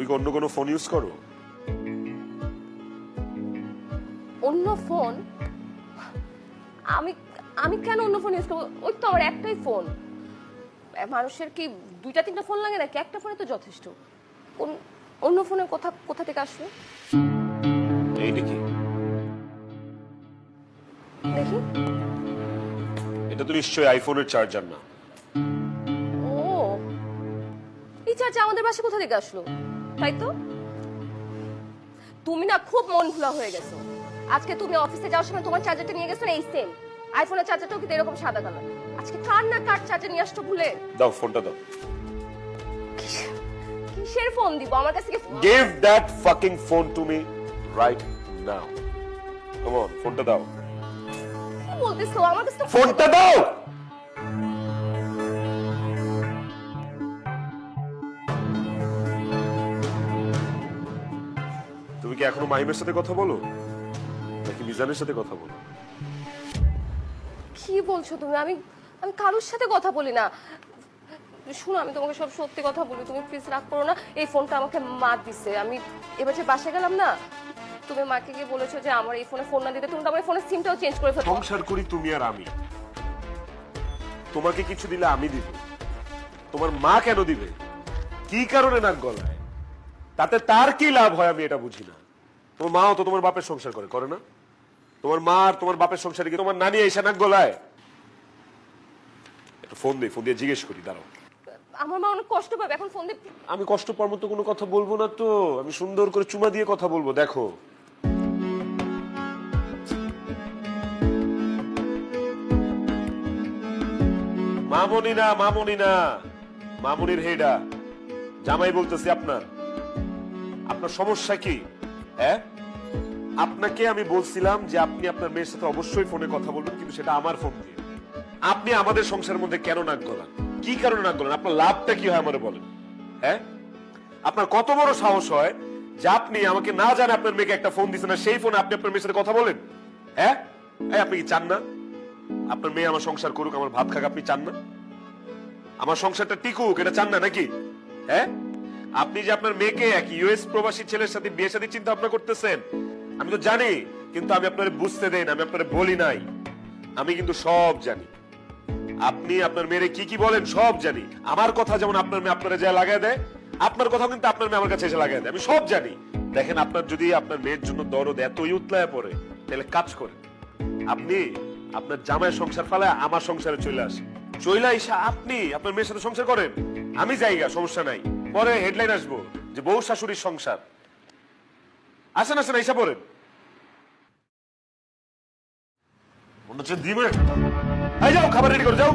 তুমি কি অন্য কোনো ফোন ইউজ করো? অন্য ফোন? আমি আমি কেন অন্য ফোন ইউজ করবো? ওই তো আমার একটাই ফোন। মানুষের কি দুইটা তিনটা ফোন লাগে নাকি? একটা ফোনে তো যথেষ্ট। অন্য ফোনের কথা কোথা থেকে আসলো? এইটা কি? দেখি। এটা তো নিশ্চয়ই আইফোনের চার্জার না। ও, এই চার্জার আমাদের বাসায় কোথা থেকে আসলো? তাই তো। তুমি না খুব মন ভোলা হয়ে গেছো। আজকে তুমি অফিসে যাওয়ার সময় তোমার চার্জারটা নিয়ে গেছো না, এই সেম আইফোনের চার্জারটাও কিন্তু এরকম সাদা কালার। আজকে কার না কার চার্জার নিয়ে আসছো ভুলে? দাও ফোনটা দাও। কিসের ফোন দিব? আমার কাছে Give that fucking phone to me right now. Come on, ফোনটা দাও। কি বলতেছো? আমার কাছে ফোনটা দাও। তুমি কি এখনো মাহিমের সাথে কথা বলো নাকি মিজানের সাথে কথা বলো? কি বলছো তুমি? আমি আমি কারোর সাথে কথা বলি না। শুনো, আমি তোমাকে সব সত্যি কথা বলি, তুমি প্লিজ রাগ করো না। এই ফোনটা আমাকে মা দিছে। আমি এবার যে বাসায় গেলাম না, তুমি মাকে গিয়ে বলেছো যে আমার এই ফোনে ফোন না দিতে। তুমি তো আমার ফোনের সিমটাও চেঞ্জ করে ফেলো। সংসার করি তুমি আর আমি। তোমাকে কিছু দিলে আমি দিব, তোমার মা কেন দিবে? কি কারণে নাক গলায়? তাতে তার কি লাভ হয় আমি এটা বুঝি না। তোমার মাও তো তোমার বাপের সংসার করে না? তোমার মা আর তোমার বাপের সংসারে কি তোমার নানি এসে নাক গলায়? একটা ফোন দিয়ে জিজ্ঞেস করি, দাঁড়াও। আমার মা অনেক কষ্ট পাবে এখন ফোন দিয়ে। আমি কষ্ট পাওয়ার মতো কোনো কথা বলবো না তো। আমি সুন্দর করে চুমা দিয়ে কথা বলবো। দেখো, মামনি না, মামনির হেডা জামাই বলতেছি। আপনার সমস্যা কি? হ্যাঁ, আপনাকে আমি বলছিলাম যে আপনি আপনার মেয়ের সাথে অবশ্যই ফোনে কথা বলবেন, কিন্তু সেটা আমার ফোন দিয়ে। আপনি আমাদের সংসারের মধ্যে কেন নাক গলান? কি কারণে নাক গলান? আপনার লাভটা কি হয় আমারে বলেন। হ্যাঁ, আপনার কত বড় সাহস হয় যে আপনি আমাকে না জানে আপনার মেয়েকে একটা ফোন দিচ্ছেন, না সেই ফোনে আপনি আপনার মেয়ের সাথে কথা বলেন? হ্যাঁ, আপনি কি চান না আপনার মেয়ে আমার সংসার করুক, আমার ভাত খাক? আপনি চান না আমার সংসারটা টিকুক? এটা চান না নাকি? হ্যাঁ, আপনি যে আপনার মেয়েকে এক ইউএস প্রবাসী ছেলের সাথে বিয়ে শাদী চিন্তা ভাবনা করতেছেন, আমি তো জানি, কিন্তু আমি আপনার বুঝতে দেন, আমি আপনার বলি নাই। আমি কিন্তু সব জানি। আপনি আপনার মেয়েরে কি কি বলেন সব জানি। আমার কথা যেমন আপনার মেয়ে আপনারা যা লাগাই দেয়, আপনার কথা কিন্তু আপনার মেয়ে আমার কাছে এসে লাগাই দেয়। আমি সব জানি। দেখেন, আপনার যদি আপনার মেয়ের জন্য দরদ এতই উতলায় পড়ে, তাহলে কাজ করেন, আপনি আপনার জামাইয়ের সংসার ফালায় আমার সংসারে চলে আসে। চলে এসে আপনি আপনার মেয়ের সাথে সংসার করেন, আমি যাইগা, সমস্যা নাই। পরে হেডলাইন আসবো যে বউ শাশুড়ির সংসার। আসেন আসেন, এসে পড়েন। মনে হচ্ছে দিবে। এই যাও, খাবার রেডি করে যাও।